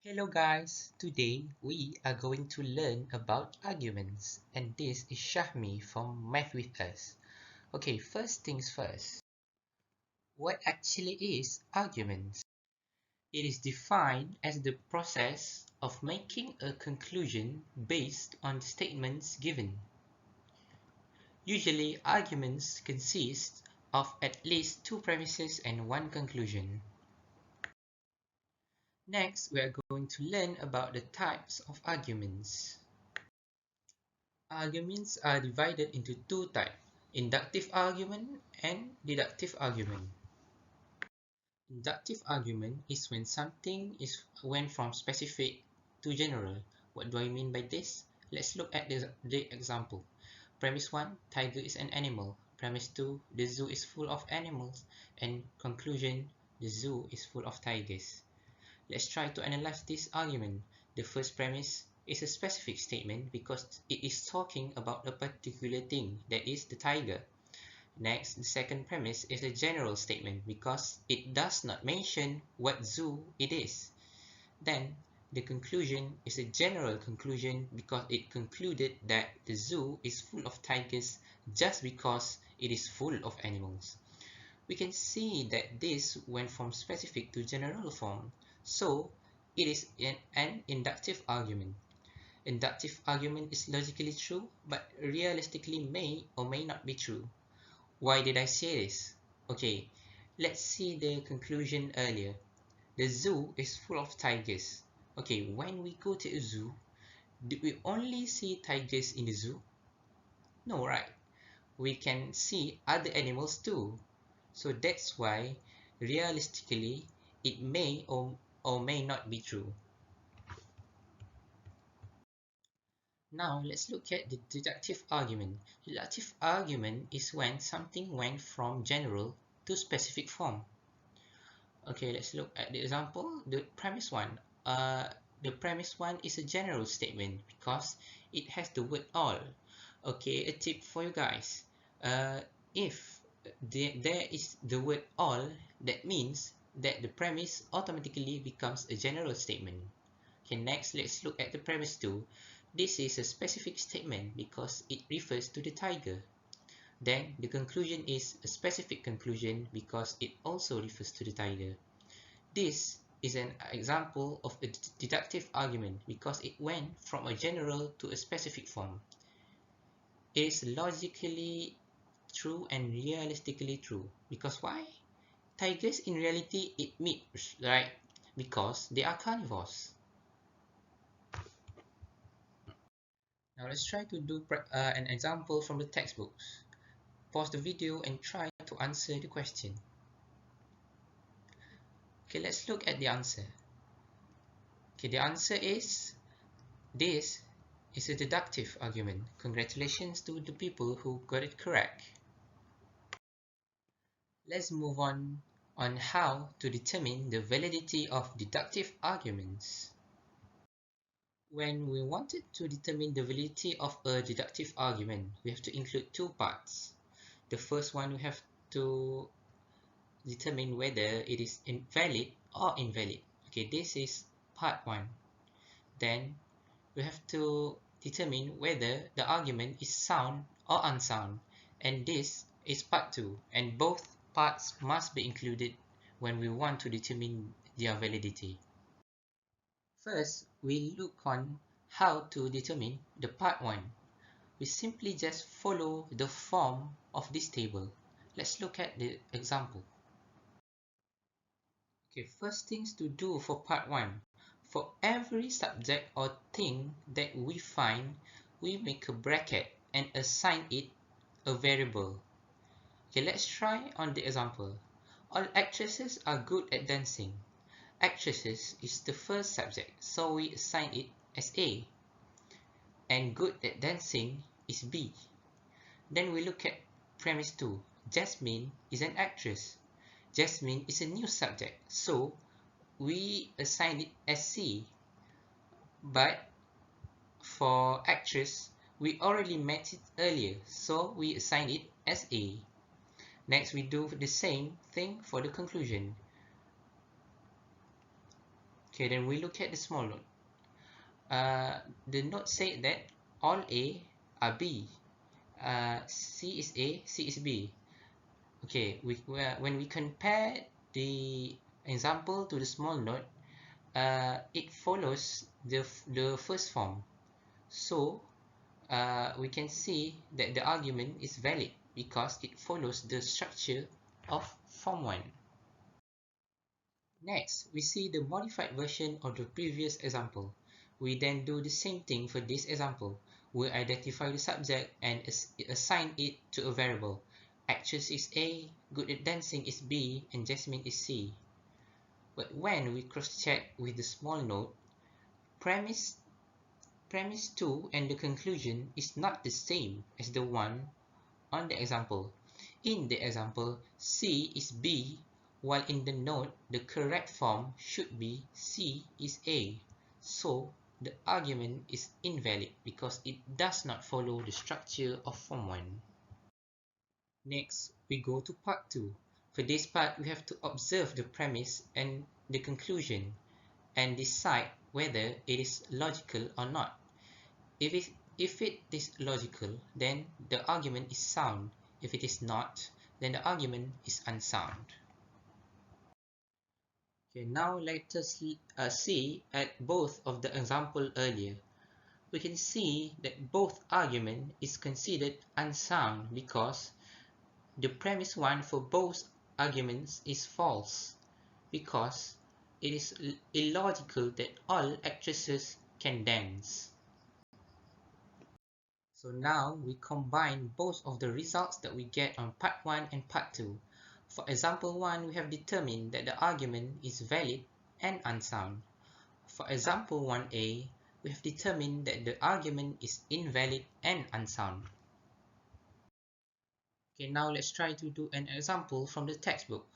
Hello guys, today we are going to learn about arguments and this is Shahmi from MathwithUs. Okay, first things first. What actually is arguments? It is defined as the process of making a conclusion based on the statements given. Usually arguments consist of at least two premises and one conclusion. Next, we are going to learn about the types of arguments. Arguments are divided into two types, inductive argument and deductive argument. Inductive argument is when something is went from specific to general. What do I mean by this? Let's look at the example. Premise 1, tiger is an animal. Premise 2, the zoo is full of animals. And conclusion, the zoo is full of tigers. Let's try to analyze this argument. The first premise is a specific statement because it is talking about a particular thing, that is the tiger. Next, the second premise is a general statement because it does not mention what zoo it is. Then, the conclusion is a general conclusion because it concluded that the zoo is full of tigers just because it is full of animals. We can see that this went from specific to general form, so it is an inductive argument. Inductive argument is logically true, but realistically may or may not be true. Why did I say this? Okay, let's see the conclusion earlier. The zoo is full of tigers. Okay, when we go to a zoo, do we only see tigers in the zoo? No, right? We can see other animals too. So that's why, realistically, it may or may not be true. Now let's look at the deductive argument. Deductive argument is when something went from general to specific form. Okay, let's look at the example. The premise one is a general statement because it has the word all. Okay, a tip for you guys. If there is the word all, that means that the premise automatically becomes a general statement. Okay, next let's look at the premise 2. This is a specific statement because it refers to the tiger. Then the conclusion is a specific conclusion because it also refers to the tiger. This is an example of a deductive argument because it went from a general to a specific form. It is logically true and realistically true. Because why? Tigers in reality eat meat, right? Because they are carnivores. Now let's try to do an example from the textbooks. Pause the video and try to answer the question. Okay, let's look at the answer. Okay, the answer is this is a deductive argument. Congratulations to the people who got it correct. Let's move on how to determine the validity of deductive arguments. When we wanted to determine the validity of a deductive argument, we have to include two parts. The first one, we have to determine whether it is valid or invalid. Okay, this is part 1. Then we have to determine whether the argument is sound or unsound, and this is part 2, and both parts must be included when we want to determine their validity. First, we look on how to determine the part 1. We simply just follow the form of this table. Let's look at the example. Okay, first things to do for part 1. For every subject or thing that we find, we make a bracket and assign it a variable. Okay, let's try on the example. All actresses are good at dancing. Actresses is the first subject, so we assign it as A. And good at dancing is B. Then we look at premise 2. Jasmine is an actress. Jasmine is a new subject, so we assign it as C. But for actress, we already met it earlier, so we assign it as A. Next, we do the same thing for the conclusion. Okay, then we look at the small note. The note said that all A are B. C is A, C is B. Okay, when we compare the example to the small note, it follows the first form. So we can see that the argument is valid because it follows the structure of form 1. Next, we see the modified version of the previous example. We then do the same thing for this example. We identify the subject and assign it to a variable. Actress is A, good at dancing is B, and Jasmine is C. But when we cross-check with the small note, premise 2 and the conclusion is not the same as the one on the example. In the example, C is B, while in the note, the correct form should be C is A. So, the argument is invalid because it does not follow the structure of form 1. Next, we go to part 2. For this part, we have to observe the premise and the conclusion and decide whether it is logical or not. If it is logical, then the argument is sound. If it is not, then the argument is unsound. Okay, now let us see at both of the example earlier. We can see that both argument is considered unsound because the premise 1 for both arguments is false, because it is illogical that all actresses can dance. So now we combine both of the results that we get on part 1 and part 2. For example 1, we have determined that the argument is valid and unsound. For example 1a, we have determined that the argument is invalid and unsound. Okay, now let's try to do an example from the textbook.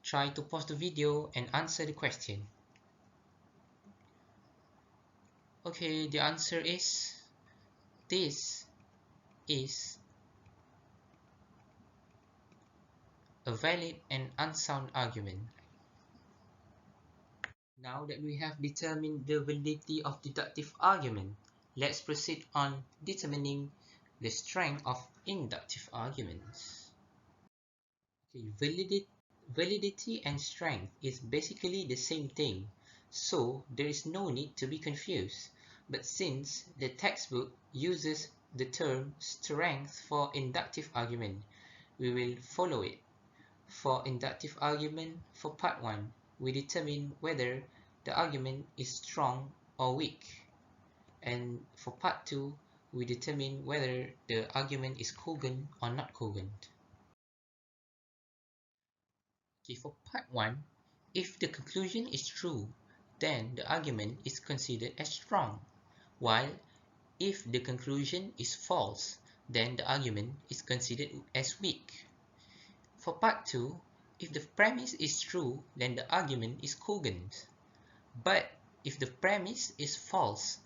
Try to pause the video and answer the question. Okay, the answer is this is a valid and unsound argument. Now that we have determined the validity of deductive argument, let's proceed on determining the strength of inductive arguments. Okay, validity and strength is basically the same thing, so there is no need to be confused. But since the textbook uses the term strength for inductive argument, we will follow it. For inductive argument, for part 1, we determine whether the argument is strong or weak. And for part 2, we determine whether the argument is cogent or not cogent. Okay, for part 1, if the conclusion is true, then the argument is considered as strong, while if the conclusion is false, then the argument is considered as weak. For part 2, if the premise is true, then the argument is cogent. But if the premise is false,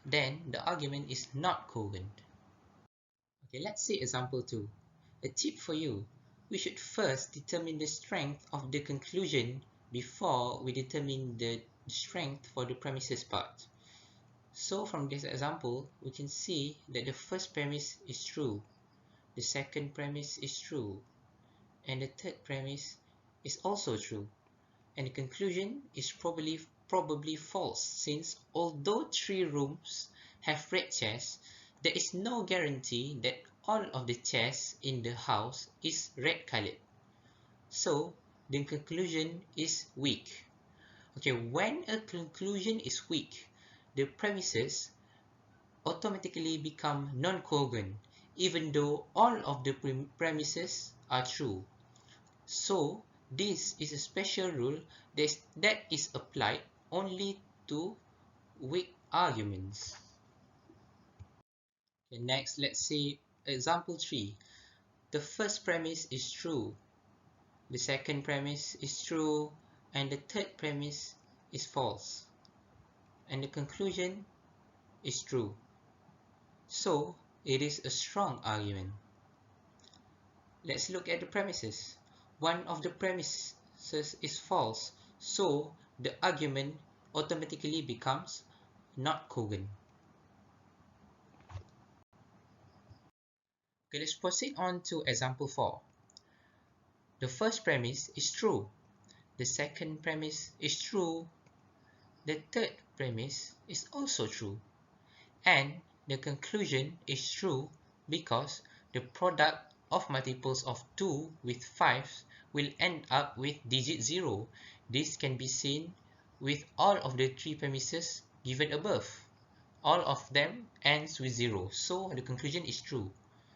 then the argument is not cogent. Okay, let's see example 2. A tip for you. We should first determine the strength of the conclusion before we determine the strength for the premises part. So from this example, we can see that the first premise is true, the second premise is true, and the third premise is also true, and the conclusion is probably false, since although 3 rooms have red chairs, there is no guarantee that all of the chairs in the house is red colored. So the conclusion is weak. Okay, when a conclusion is weak, the premises automatically become non-cogent, even though all of the premises are true. So this is a special rule that is applied only to weak arguments. Okay, next, let's see example 3. The first premise is true, the second premise is true, and the third premise is false, and the conclusion is true. So it is a strong argument. Let's look at the premises. One of the premises is false, so the argument automatically becomes not cogent. Okay, let's proceed on to example 4. The first premise is true. The second premise is true. The third premise is also true. And the conclusion is true because the product of multiples of 2 with 5 will end up with digit 0. This can be seen with all of the three premises given above. All of them ends with 0, so the conclusion is true.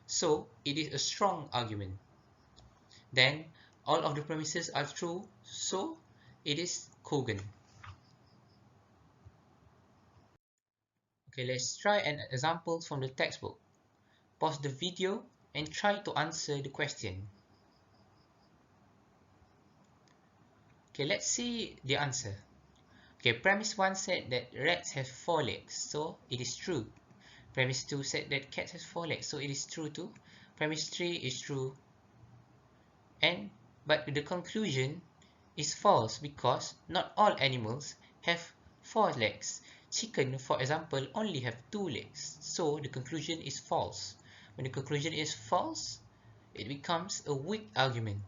So it is a strong argument. Then all of the premises are true, so it is cogent. Okay, let's try an example from the textbook. Pause the video and try to answer the question. Okay, let's see the answer. Okay, premise 1 said that rats have 4 legs, so it is true. Premise 2 said that cats have 4 legs, so it is true too. Premise 3 is true. But the conclusion is false because not all animals have 4 legs. Chicken, for example, only have 2 legs, so the conclusion is false. When the conclusion is false, it becomes a weak argument.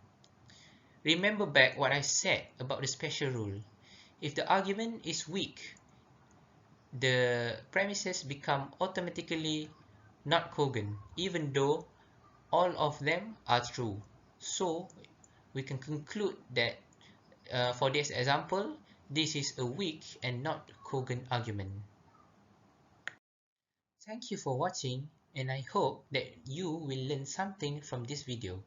Remember back what I said about the special rule. If the argument is weak, the premises become automatically not cogent, even though all of them are true. So we can conclude that for this example, this is a weak and not cogent argument. Thank you for watching, and I hope that you will learn something from this video.